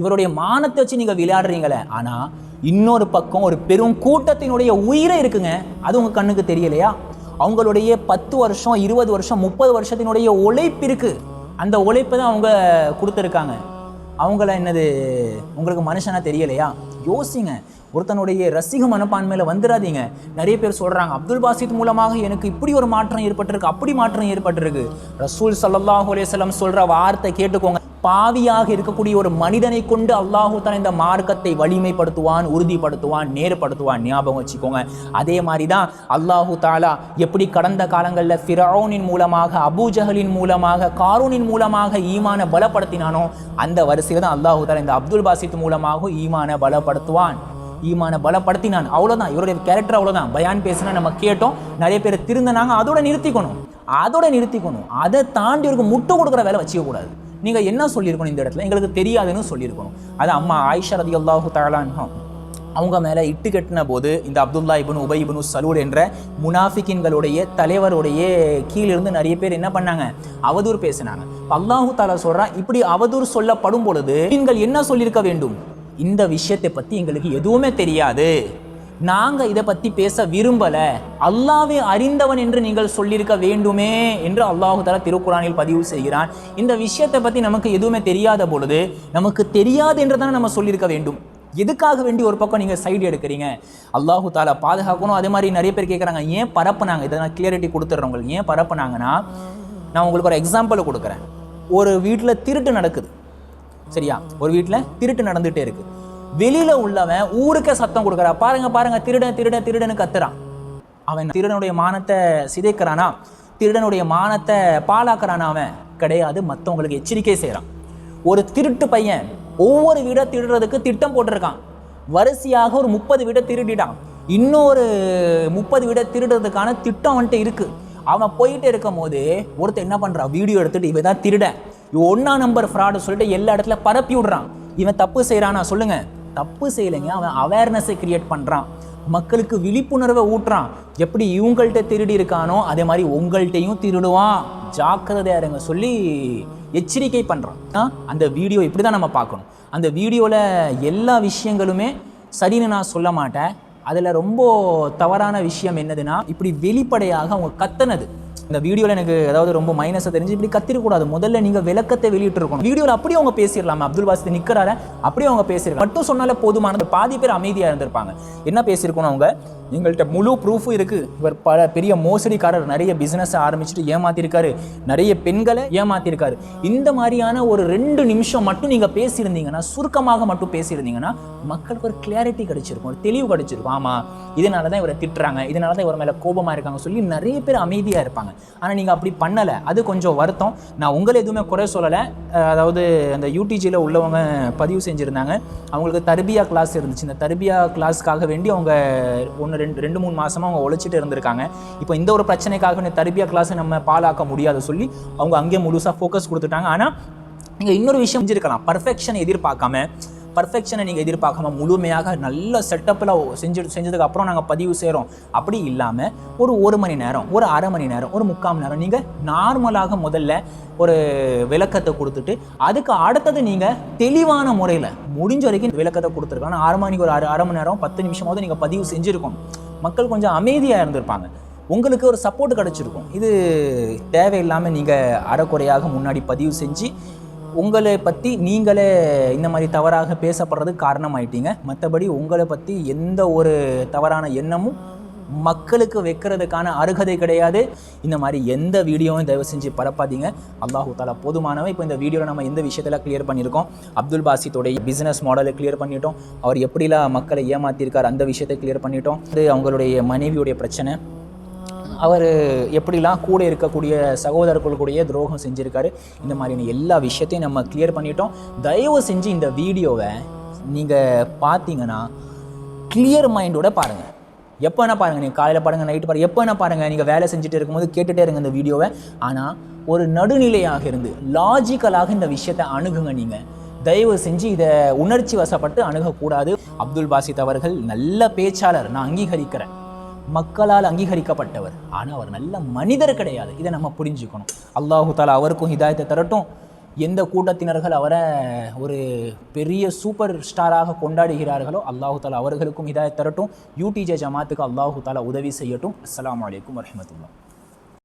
[SPEAKER 2] இவருடைய மானத்தை வச்சு நீங்கள் விளையாடுறீங்களே. ஆனால் இன்னொரு பக்கம் ஒரு பெரும் கூட்டத்தினுடைய உயிரை இருக்குங்க, அது உங்கள் கண்ணுக்கு தெரியலையா? அவங்களுடைய 10 வருஷம் 20 வருஷம் 30 வருஷத்தினுடைய உழைப்பு இருக்குது. அந்த உழைப்பை தான் அவங்க கொடுத்துருக்காங்க. அவங்கள என்னது உங்களுக்கு மனுஷனா தெரியலையா? யோசிங்க. ஒருத்தனுடைய ரசிக மனப்பான்மையில் வந்துடாதீங்க. நிறைய பேர் சொல்கிறாங்க அப்துல் பாசித் மூலமாக எனக்கு இப்படி ஒரு மாற்றம் ஏற்பட்டிருக்கு, அப்படி மாற்றம் ஏற்பட்டிருக்கு. ரசூல் ஸல்லல்லாஹு அலைஹி வஸல்லம் சொல்கிற வார்த்தை கேட்டுக்கோங்க. பாவியாக இருக்கக்கூடிய ஒரு மனிதனை கொண்டு அல்லாஹு தஆலா இந்த மார்க்கத்தை வலிமைப்படுத்துவான், உறுதிப்படுத்துவான், நேர்படுத்துவான். ஞாபகம் வச்சுக்கோங்க. அதே மாதிரி தான் அல்லாஹு தஆலா எப்படி கடந்த காலங்களில் ஃபிரௌனின் மூலமாக, அபூஜஹலின் மூலமாக, காரூனின் மூலமாக ஈமானை பலப்படுத்தினானோ, அந்த வரிசையில் தான் அல்லாஹு தஆலா இந்த அப்துல் பாசித் மூலமாக ஈமானை பலப்படுத்துவான், ஈமானை பலப்படுத்தினான். அவ்வளோதான், இவருடைய கேரக்டர் அவ்வளோதான். பயான் பேசினா நம்ம கேட்டோம், நிறைய பேர் திருந்தினாங்க. அதோட நிறுத்திக்கணும். அதை தாண்டி ஒரு முட்டை கொடுக்குற வேலை வச்சுக்கக்கூடாது. நீங்கள் என்ன சொல்லியிருக்கணும் இந்த இடத்துல? எங்களுக்கு தெரியாதுன்னு சொல்லியிருக்கணும். அது அம்மா ஆயிஷா ரலியல்லாஹு தஆலா அன்ஹா அவங்க மேலே இட்டு கட்டின போது இந்த அப்துல்லா இப்னு உபை இப்னு சலூல் என்ற முனாஃபிக்கின்களுடைய தலைவருடைய கீழிருந்து நிறைய பேர் என்ன பண்ணாங்க, அவதூறு பேசினாங்க. அல்லாஹு தஆலா சொல்கிறான், இப்படி அவதூறு சொல்லப்படும் பொழுது நீங்கள் என்ன சொல்லியிருக்க வேண்டும்? இந்த விஷயத்தை பற்றி எங்களுக்கு எதுவுமே தெரியாது, நாங்கள் இதை பற்றி பேச விரும்பலை, அல்லாஹ்வே அறிந்தவன் என்று நீங்கள் சொல்லியிருக்க வேண்டுமே என்று அல்லாஹு தஆலா திருக்குர்ஆனில் பதிவு செய்கிறான். இந்த விஷயத்தை பற்றி நமக்கு எதுவுமே தெரியாத பொழுது நமக்கு தெரியாது என்று தானே நம்ம சொல்லியிருக்க வேண்டும். எதுக்காக வேண்டி ஒரு பக்கம் நீங்கள் சைடு எடுக்கிறீங்க? அல்லாஹு தஆலா பாதுகாக்கணும். அதே மாதிரி நிறைய பேர் கேட்குறாங்க, ஏன் பரப்புனாங்க? இதை நான் கிளியரிட்டி கொடுத்துட்றேன் உங்களுக்கு. ஏன் பரப்புனாங்கன்னா, நான் உங்களுக்கு ஒரு எக்ஸாம்பிள் கொடுக்குறேன். ஒரு வீட்டில் திருட்டு நடக்குது, சரியா? ஒரு வீட்டில் திருட்டு நடந்துகிட்டே இருக்குது. வெளியில் உள்ளவன் ஊருக்கே சத்தம் கொடுக்குறா, பாருங்க திருடன்னு கத்துறான். அவன் திருடனுடைய மானத்தை சிதைக்கிறானா? திருடனுடைய மானத்தை பாழாக்குறானா? அவன் கிடையாது, மற்றவங்களுக்கு எச்சரிக்கை செய்கிறான். ஒரு திருட்டு பையன் ஒவ்வொரு வீடை திருடுறதுக்கு திட்டம் போட்டிருக்கான். வரிசையாக ஒரு 30 வீடை திருடிட்டான். இன்னொரு 30 வீடை திருடுறதுக்கான திட்டம் வந்துட்டு இருக்குது. அவன் போயிட்டே இருக்கும் போது ஒருத்தர் என்ன பண்ணுறான், வீடியோ எடுத்துகிட்டு இவன் தான் திருடன், இவன் 1ஆம் நம்பர் ஃப்ராடு சொல்லிட்டு எல்லா இடத்துல பரப்பி விடுறான். இவன் தப்பு செய்கிறானா? சொல்லுங்கள், தப்பு செய்யலைங்க. அவன் அவேர்னஸை கிரியேட் பண்ணுறான், மக்களுக்கு விழிப்புணர்வை ஊட்டுறான். எப்படி இவங்கள்ட்ட திருடி இருக்கானோ அதே மாதிரி உங்கள்கிட்டையும் திருடுவான், ஜாக்கிரதையா இருங்க சொல்லி எச்சரிக்கை பண்ணுறான். அந்த வீடியோ இப்படி தான் நம்ம பார்க்கணும். அந்த வீடியோவில் எல்லா விஷயங்களுமே சரின்னு நான் சொல்ல மாட்டேன். அதில் ரொம்ப தவறான விஷயம் என்னதுன்னா, இப்படி வெளிப்படையாக அவங்க கத்துனது. இந்த வீடியோவில் எனக்கு அதாவது ரொம்ப மைனஸை தெரிஞ்சு இப்படி கத்திரக்கூடாது. முதல்ல நீங்கள் விளக்கத்தை வெளியிட்டிருக்கணும். வீடியோவில் அப்படியே அவங்க பேசிடலாமா? அப்துல் பாசித் நிற்கிறார அப்படியே அவங்க பேசியிருக்காங்க மட்டும் சொன்னாலே போதுமானது. பாதி பேர் அமைதியாக இருந்திருப்பாங்க. என்ன பேசியிருக்கணும் அவங்க? எங்கள்கிட்ட முழு ப்ரூஃபும் இருக்குது. இவர் பல பெரிய மோசடிக்காரர், நிறைய பிஸ்னஸை ஆரம்பிச்சுட்டு ஏமாத்திருக்காரு, நிறைய பெண்களை ஏமாத்திருக்காரு. இந்த மாதிரியான ஒரு 2 நிமிஷம் மட்டும் நீங்கள் பேசியிருந்தீங்கன்னா, சுருக்கமாக மட்டும் பேசியிருந்தீங்கன்னா மக்களுக்கு ஒரு கிளாரிட்டி கிடைச்சிருக்கும், ஒரு தெளிவு கிடைச்சிருக்கும். ஆமாம், இதனால தான் இவரை திட்டுறாங்க, இதனால தான் இவர் மேலே கோபமாக இருக்காங்க சொல்லி நிறைய பேர் அமைதியாக இருப்பாங்க. ஆனால் நீங்கள் அப்படி பண்ணலை, அது கொஞ்சம் வருத்தம். நான் உங்களை எதுவுமே குறை சொல்லலை. அதாவது அந்த யூடிஜியில் உள்ளவங்க பதிவு செஞ்சுருந்தாங்க, அவங்களுக்கு தர்பியா கிளாஸ் இருந்துச்சு. இந்த தர்பியா கிளாஸ்க்காக வேண்டி அவங்க 2-3 மாதமாக அவங்க உழைச்சிட்டு இருந்திருக்காங்க. இப்போ இந்த ஒரு பிரச்சனைக்காக தர்பியா கிளாஸை நம்ம பாலாக்க முடியாது சொல்லி அவங்க அங்கேயே முழுசாக ஃபோக்கஸ் கொடுத்துட்டாங்க. ஆனால் நீங்கள் இன்னொரு விஷயம் செஞ்சுருக்கலாம், பர்ஃபெக்ஷனை எதிர்பார்க்காம முழுமையாக நல்ல செட்டப்பில் செஞ்சதுக்கு அப்புறம் நாங்கள் பதிவு செய்கிறோம் அப்படி இல்லாமல் ஒரு 1 மணி நேரம், ஒரு அரை மணி நேரம், ஒரு 3/4 மணி நேரம் நீங்கள் நார்மலாக முதல்ல ஒரு விளக்கத்தை கொடுத்துட்டு அதுக்கு அடுத்தது நீங்கள் தெளிவான முறையில் முடிஞ்ச வரைக்கும் விளக்கத்தை கொடுத்துருக்கலாம். 6 மணிக்கு ஒரு அரை மணி நேரம் 10 நிமிஷமாவது நீங்கள் பதிவு செஞ்சுருக்கணும். மக்கள் கொஞ்சம் அமைதியாக இருந்திருப்பாங்க. உங்களுக்கு ஒரு சப்போர்ட் கிடச்சிருக்கும். இது தேவையில்லாமல் நீங்கள் அறக்குறையாக முன்னாடி பதிவு செஞ்சு உங்களை பற்றி நீங்களே இந்த மாதிரி தவறாக பேசப்படுறதுக்கு காரணமாயிட்டீங்க. மற்றபடி உங்களை பற்றி எந்த ஒரு தவறான எண்ணமும் மக்களுக்கு வைக்கிறதுக்கான அருகதை கிடையாது. இந்த மாதிரி எந்த வீடியோவும் தயவு செஞ்சு பரப்பாதீங்க. அல்லாஹு தாலா போதுமானவை. இப்போ இந்த வீடியோவில் நம்ம எந்த விஷயத்தில் கிளியர் பண்ணியிருக்கோம், அப்துல் பாசித்தோடைய பிஸ்னஸ் மாடலை கிளியர் பண்ணிட்டோம், அவர் எப்படிலாம் மக்களை ஏமாற்றிருக்கார் அந்த விஷயத்தை கிளியர் பண்ணிட்டோம். அது அவங்களுடைய மனைவியுடைய பிரச்சனை, அவர் எப்படிலாம் கூட இருக்கக்கூடிய சகோதரர்களுடைய துரோகம் செஞ்சுருக்காரு, இந்த மாதிரியான எல்லா விஷயத்தையும் நம்ம கிளியர் பண்ணிட்டோம். தயவு செஞ்சு இந்த வீடியோவை நீங்கள் பார்த்தீங்கன்னா கிளியர் மைண்டோட பாருங்கள். எப்போ என்ன பாருங்கள், நீங்கள் காலையில் பாருங்கள், நைட்டு பாருங்கள், எப்போ என்ன பாருங்கள், நீங்கள் வேலை செஞ்சுட்டு இருக்கும்போது கேட்டுகிட்டே இருங்க இந்த வீடியோவை. ஆனால் ஒரு நடுநிலையாக இருந்து லாஜிக்கலாக இந்த விஷயத்தை அணுகுங்க. நீங்கள் தயவு செஞ்சு இதை உணர்ச்சி வசப்பட்டு அணுகக்கூடாது. அப்துல் பாசித் அவர்கள் நல்ல பேச்சாளர், நான் அங்கீகரிக்கிறேன், மக்களால் அங்கீகரிக்கப்பட்டவர். ஆனால் அவர் நல்ல மனிதர் கிடையாது. இதை நம்ம புரிஞ்சுக்கணும். அல்லாஹு தாலா அவருக்கும் ஹிதாயத்தை தரட்டும். எந்த கூட்டத்தினர்கள் அவரை ஒரு பெரிய சூப்பர் ஸ்டாராக கொண்டாடுகிறார்களோ அல்லாஹு தாலா அவர்களுக்கும் ஹிதாயத் தரட்டும். யூடிஜே ஜமாத்துக்கு அல்லாஹு தாலா உதவி செய்யட்டும். அஸ்ஸலாமு அலைக்கும் வரஹ்மத்துல்லாஹ்.